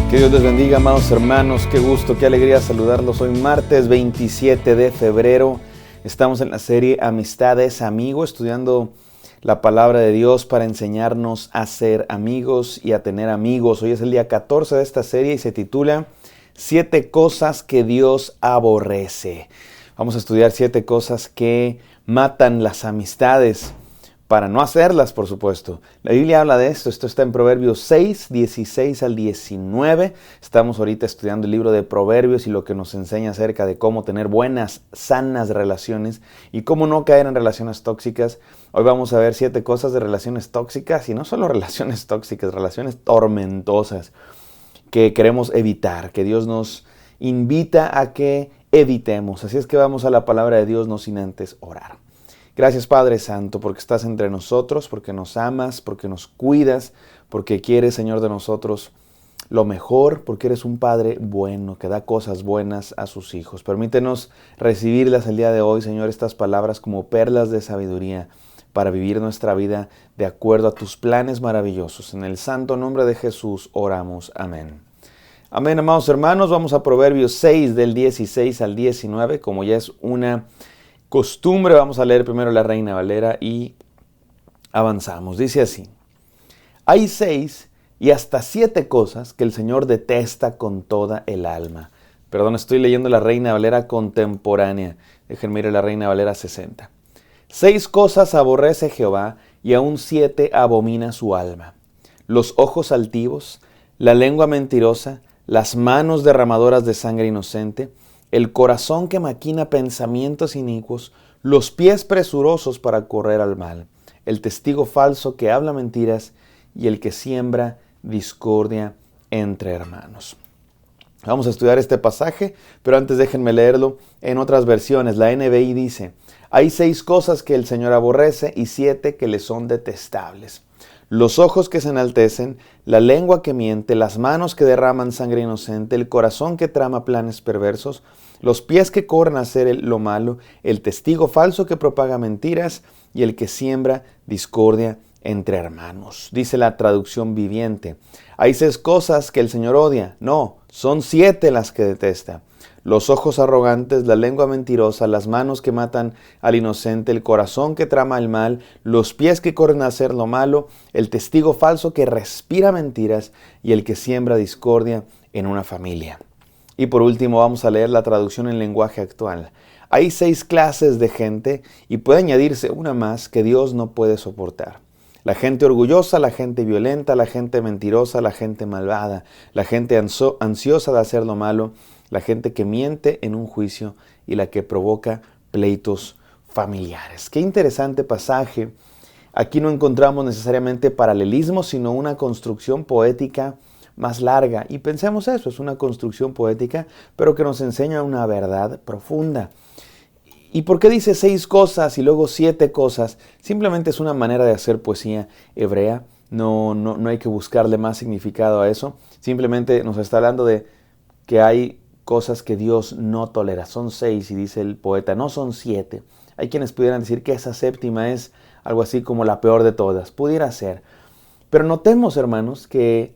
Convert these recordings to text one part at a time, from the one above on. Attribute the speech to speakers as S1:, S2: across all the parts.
S1: Que Dios les bendiga, amados hermanos. Qué gusto, qué alegría saludarlos. Hoy martes 27 de febrero. Estamos en la serie Amistades Amigos, estudiando la palabra de Dios para enseñarnos a ser amigos y a tener amigos. Hoy es el día 14 de esta serie y se titula 7 cosas que Dios aborrece. Vamos a estudiar 7 cosas que matan las amistades, para no hacerlas, por supuesto. La Biblia habla de esto. Esto está en Proverbios 6, 16 al 19. Estamos ahorita estudiando el libro de Proverbios y lo que nos enseña acerca de cómo tener buenas, sanas relaciones y cómo no caer en relaciones tóxicas. Hoy vamos a ver 7 cosas de relaciones tóxicas y no solo relaciones tóxicas, relaciones tormentosas que queremos evitar, que Dios nos invita a que evitemos. Así es que vamos a la palabra de Dios, no sin antes orar. Gracias, Padre Santo, porque estás entre nosotros, porque nos amas, porque nos cuidas, porque quieres, Señor, de nosotros lo mejor, porque eres un Padre bueno, que da cosas buenas a sus hijos. Permítenos recibirlas el día de hoy, Señor, estas palabras como perlas de sabiduría para vivir nuestra vida de acuerdo a tus planes maravillosos. En el santo nombre de Jesús oramos. Amén. Amén, amados hermanos. Vamos a Proverbios 6, del 16 al 19, como ya es una costumbre. Vamos a leer primero la Reina Valera y avanzamos. Dice así: hay 6 y hasta 7 cosas que el Señor detesta con toda el alma. Perdón, estoy leyendo la Reina Valera contemporánea. Déjenme ir a la Reina Valera 60. 6 cosas aborrece Jehová y aún 7 abomina su alma: los ojos altivos, la lengua mentirosa, las manos derramadoras de sangre inocente, el corazón que maquina pensamientos inicuos, los pies presurosos para correr al mal, el testigo falso que habla mentiras y el que siembra discordia entre hermanos. Vamos a estudiar este pasaje, pero antes déjenme leerlo en otras versiones. La NBI dice: hay 6 cosas que el Señor aborrece y 7 que le son detestables: los ojos que se enaltecen, la lengua que miente, las manos que derraman sangre inocente, el corazón que trama planes perversos, los pies que corren a hacer lo malo, el testigo falso que propaga mentiras y el que siembra discordia entre hermanos. Dice la traducción viviente: hay 6 cosas que el Señor odia. No, son 7 las que detesta: los ojos arrogantes, la lengua mentirosa, las manos que matan al inocente, el corazón que trama el mal, los pies que corren a hacer lo malo, el testigo falso que respira mentiras y el que siembra discordia en una familia. Y por último vamos a leer la traducción en lenguaje actual. Hay 6 clases de gente y puede añadirse una más que Dios no puede soportar: la gente orgullosa, la gente violenta, la gente mentirosa, la gente malvada, la gente ansiosa de hacer lo malo, la gente que miente en un juicio y la que provoca pleitos familiares. Qué interesante pasaje. Aquí no encontramos necesariamente paralelismos, sino una construcción poética más larga. Y pensemos eso, es una construcción poética, pero que nos enseña una verdad profunda. ¿Y por qué dice 6 cosas y luego 7 cosas? Simplemente es una manera de hacer poesía hebrea. No hay que buscarle más significado a eso. Simplemente nos está hablando de que hay cosas que Dios no tolera. Son 6 y dice el poeta, no son 7. Hay quienes pudieran decir que esa séptima es algo así como la peor de todas. Pudiera ser. Pero notemos, hermanos, que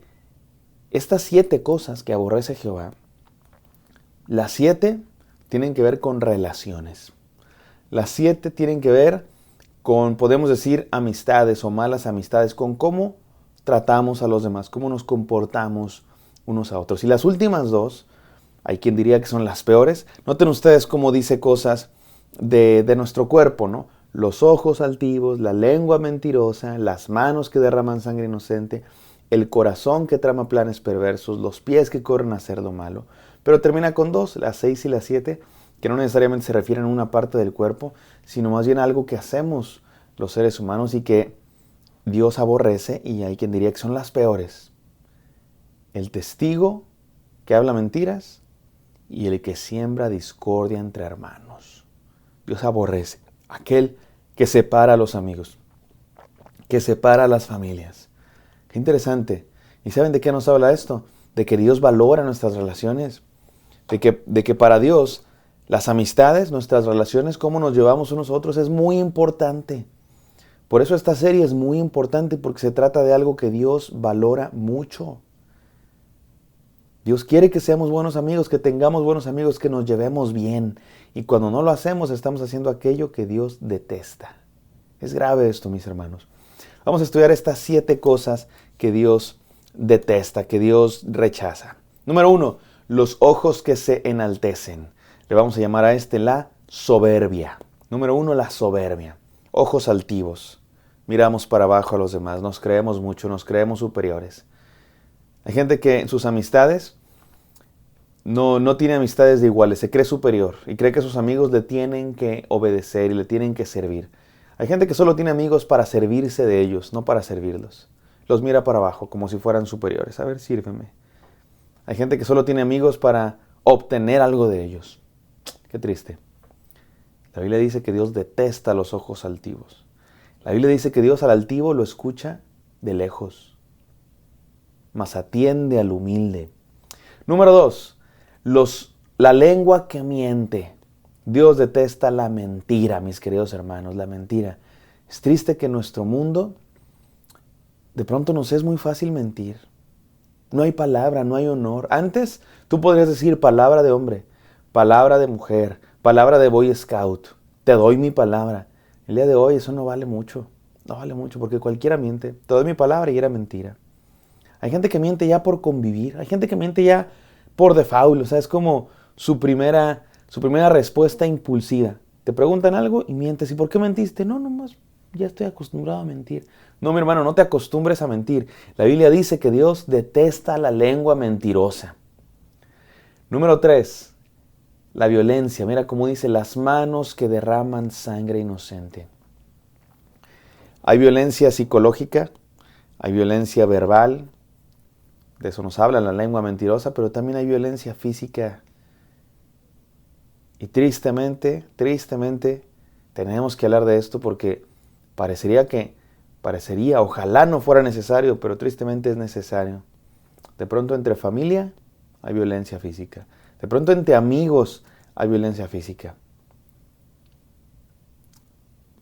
S1: estas 7 cosas que aborrece Jehová, las 7 tienen que ver con relaciones. Las 7 tienen que ver con, podemos decir, amistades o malas amistades, con cómo tratamos a los demás, cómo nos comportamos unos a otros. Y las últimas 2, hay quien diría que son las peores. Noten ustedes cómo dice cosas de nuestro cuerpo, ¿no? Los ojos altivos, la lengua mentirosa, las manos que derraman sangre inocente, el corazón que trama planes perversos, los pies que corren a hacer lo malo. Pero termina con 2, las 6 y las 7, que no necesariamente se refieren a una parte del cuerpo, sino más bien a algo que hacemos los seres humanos y que Dios aborrece, y hay quien diría que son las peores: el testigo que habla mentiras y el que siembra discordia entre hermanos. Dios aborrece aquel que separa a los amigos, que separa a las familias. Qué interesante. ¿Y saben de qué nos habla esto? De que Dios valora nuestras relaciones, de que para Dios las amistades, nuestras relaciones, cómo nos llevamos unos a otros, es muy importante. Por eso esta serie es muy importante, porque se trata de algo que Dios valora mucho. Dios quiere que seamos buenos amigos, que tengamos buenos amigos, que nos llevemos bien. Y cuando no lo hacemos, estamos haciendo aquello que Dios detesta. Es grave esto, mis hermanos. Vamos a estudiar estas 7 cosas que Dios detesta, que Dios rechaza. Número 1, los ojos que se enaltecen. Le vamos a llamar a la soberbia. Número 1, la soberbia. Ojos altivos. Miramos para abajo a los demás, nos creemos mucho, nos creemos superiores. Hay gente que en sus amistades no tiene amistades de iguales, se cree superior y cree que sus amigos le tienen que obedecer y le tienen que servir. Hay gente que solo tiene amigos para servirse de ellos, no para servirlos. Los mira para abajo como si fueran superiores. A ver, sírveme. Hay gente que solo tiene amigos para obtener algo de ellos. Qué triste. La Biblia dice que Dios detesta los ojos altivos. La Biblia dice que Dios al altivo lo escucha de lejos, mas atiende al humilde. Número 2, la lengua que miente. Dios detesta la mentira, mis queridos hermanos, la mentira. Es triste que en nuestro mundo de pronto nos es muy fácil mentir. No hay palabra, no hay honor. Antes tú podrías decir palabra de hombre, palabra de mujer, palabra de Boy Scout. Te doy mi palabra. El día de hoy eso no vale mucho. No vale mucho porque cualquiera miente. Te doy mi palabra y era mentira. Hay gente que miente ya por convivir. Hay gente que miente ya por default. O sea, es como su primera respuesta impulsiva. Te preguntan algo y mientes. ¿Y por qué mentiste? No, nomás ya estoy acostumbrado a mentir. No, mi hermano, no te acostumbres a mentir. La Biblia dice que Dios detesta la lengua mentirosa. Número 3, la violencia. Mira cómo dice, las manos que derraman sangre inocente. Hay violencia psicológica, hay violencia verbal. De eso nos habla la lengua mentirosa, pero también hay violencia física. Y tristemente, tenemos que hablar de esto porque ojalá no fuera necesario, pero tristemente es necesario. De pronto entre familia hay violencia física. De pronto entre amigos hay violencia física.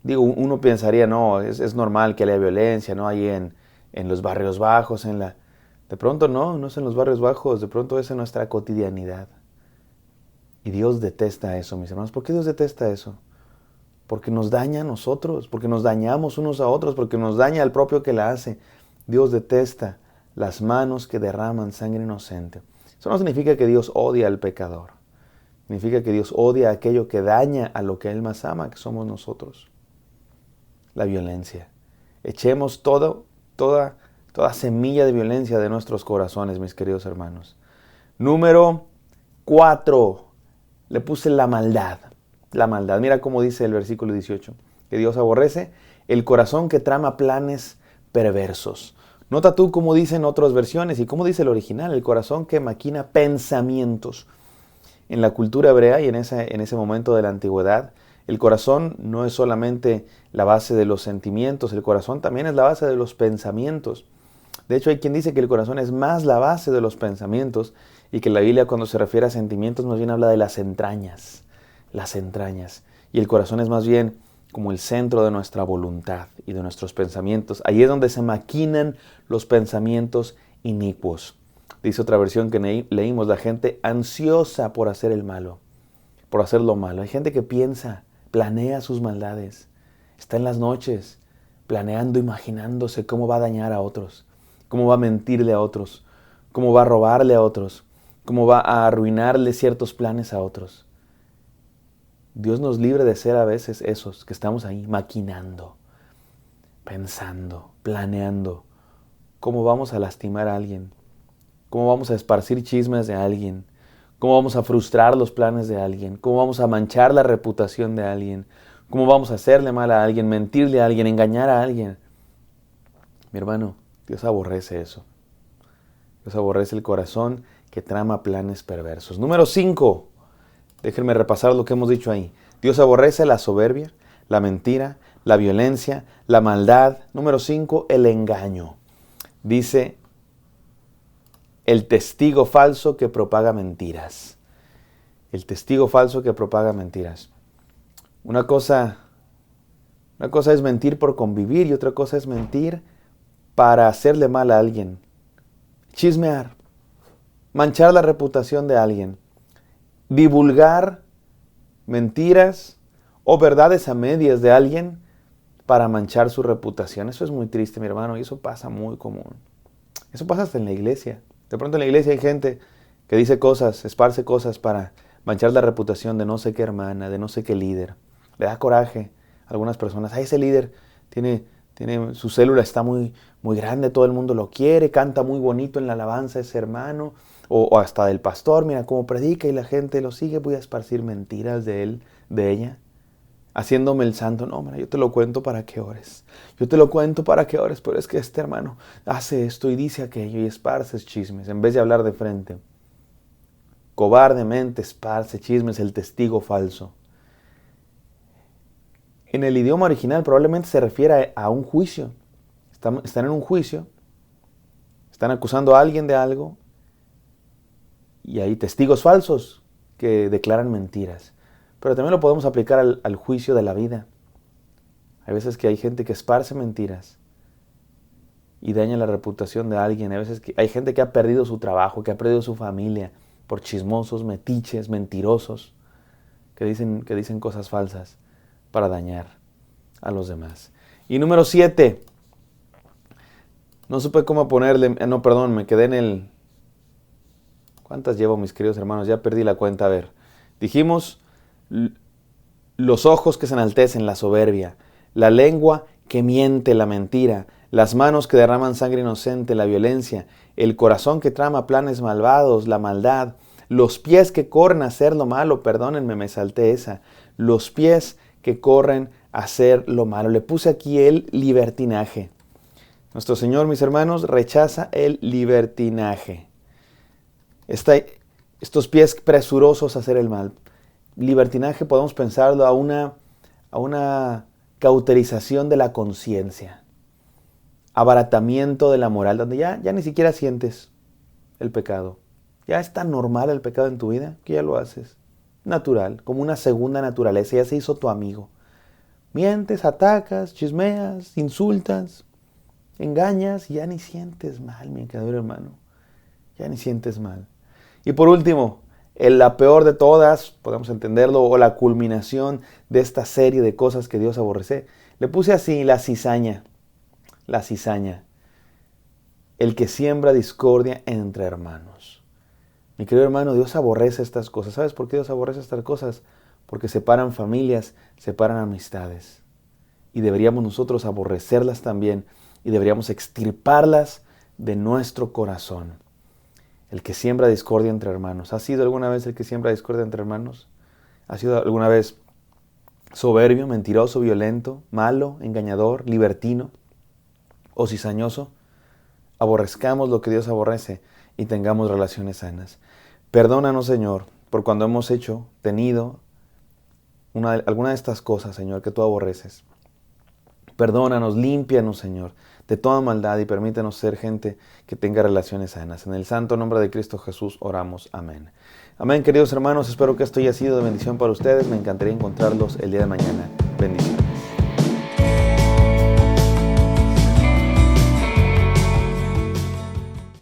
S1: Digo, uno pensaría, no, es normal que haya violencia, ¿no? Ahí en los barrios bajos, De pronto no es en los barrios bajos, de pronto es en nuestra cotidianidad. Y Dios detesta eso, mis hermanos. ¿Por qué Dios detesta eso? Porque nos daña a nosotros, porque nos dañamos unos a otros, porque nos daña al propio que la hace. Dios detesta las manos que derraman sangre inocente. Eso no significa que Dios odia al pecador. Significa que Dios odia aquello que daña a lo que Él más ama, que somos nosotros. La violencia. Echemos toda semilla de violencia de nuestros corazones, mis queridos hermanos. Número 4. Le puse la maldad. La maldad. Mira cómo dice el versículo 18. Que Dios aborrece el corazón que trama planes perversos. Nota tú cómo dicen otras versiones y cómo dice el original. El corazón que maquina pensamientos. En la cultura hebrea y en ese momento de la antigüedad, el corazón no es solamente la base de los sentimientos, el corazón también es la base de los pensamientos. De hecho, hay quien dice que el corazón es más la base de los pensamientos y que la Biblia cuando se refiere a sentimientos más bien habla de las entrañas. Las entrañas. Y el corazón es más bien como el centro de nuestra voluntad y de nuestros pensamientos. Ahí es donde se maquinan los pensamientos inicuos. Dice otra versión que leímos, la gente ansiosa por hacer el malo, por hacer lo malo. Hay gente que piensa, planea sus maldades. Está en las noches planeando, imaginándose cómo va a dañar a otros, cómo va a mentirle a otros, cómo va a robarle a otros, cómo va a arruinarle ciertos planes a otros. Dios nos libre de ser a veces esos que estamos ahí maquinando, pensando, planeando cómo vamos a lastimar a alguien, cómo vamos a esparcir chismes de alguien, cómo vamos a frustrar los planes de alguien, cómo vamos a manchar la reputación de alguien, cómo vamos a hacerle mal a alguien, mentirle a alguien, engañar a alguien. Mi hermano, Dios aborrece eso. Dios aborrece el corazón que trama planes perversos. Número 5. Déjenme repasar lo que hemos dicho ahí. Dios aborrece la soberbia, la mentira, la violencia, la maldad. Número 5, el engaño. Dice, el testigo falso que propaga mentiras. El testigo falso que propaga mentiras. Una cosa es mentir por convivir y otra cosa es mentir para hacerle mal a alguien. Chismear. manchar la reputación de alguien, divulgar mentiras o verdades a medias de alguien para manchar su reputación. Eso es muy triste, mi hermano, y eso pasa muy común. Eso pasa hasta en la iglesia. De pronto en la iglesia hay gente que dice cosas, esparce cosas para manchar la reputación de no sé qué hermana, de no sé qué líder. Le da coraje a algunas personas. Ese líder tiene su célula está muy grande, todo el mundo lo quiere, canta muy bonito en la alabanza ese hermano, o hasta del pastor, mira cómo predica y la gente lo sigue, voy a esparcir mentiras de él, de ella, haciéndome el santo. No, mira, yo te lo cuento para que ores, yo te lo cuento para que ores, pero es que este hermano hace esto y dice aquello y esparces chismes, en vez de hablar de frente. Cobardemente esparce chismes el testigo falso. En el idioma original probablemente se refiere a un juicio. Están en un juicio, están acusando a alguien de algo y hay testigos falsos que declaran mentiras. Pero también lo podemos aplicar al juicio de la vida. Hay veces que hay gente que esparce mentiras y daña la reputación de alguien. Hay veces que hay gente que ha perdido su trabajo, que ha perdido su familia por chismosos, metiches, mentirosos, que dicen cosas falsas para dañar a los demás. Y número 7. No supe cómo ponerle. Me quedé en el... ¿Cuántas llevo, mis queridos hermanos? Ya perdí la cuenta. A ver. Dijimos los ojos que se enaltecen, la soberbia. La lengua que miente, la mentira. Las manos que derraman sangre inocente, la violencia. El corazón que trama planes malvados, la maldad. Los pies que corren a hacer lo malo. Perdónenme, me salté esa. Los pies que corren a hacer lo malo. Le puse aquí el libertinaje. Nuestro Señor, mis hermanos, rechaza el libertinaje. Estos pies presurosos a hacer el mal. Libertinaje podemos pensarlo a una cauterización de la conciencia. Abaratamiento de la moral, donde ya ni siquiera sientes el pecado. Ya es tan normal el pecado en tu vida que ya lo haces. Natural, como una segunda naturaleza, ya se hizo tu amigo. Mientes, atacas, chismeas, insultas, engañas y ya ni sientes mal, mi querido hermano. Ya ni sientes mal. Y por último, la peor de todas, podemos entenderlo, o la culminación de esta serie de cosas que Dios aborrece, le puse así: la cizaña. La cizaña. El que siembra discordia entre hermanos. Mi querido hermano, Dios aborrece estas cosas. ¿Sabes por qué Dios aborrece estas cosas? Porque separan familias, separan amistades. Y deberíamos nosotros aborrecerlas también y deberíamos extirparlas de nuestro corazón. El que siembra discordia entre hermanos. ¿Has sido alguna vez el que siembra discordia entre hermanos? ¿Has sido alguna vez soberbio, mentiroso, violento, malo, engañador, libertino o cizañoso? Aborrezcamos lo que Dios aborrece y tengamos relaciones sanas. Perdónanos, Señor, por cuando hemos tenido alguna de estas cosas, Señor, que tú aborreces. Perdónanos, límpianos, Señor, de toda maldad y permítenos ser gente que tenga relaciones sanas. En el santo nombre de Cristo Jesús oramos. Amén. Amén, queridos hermanos. Espero que esto haya sido de bendición para ustedes. Me encantaría encontrarlos el día de mañana. Bendiciones.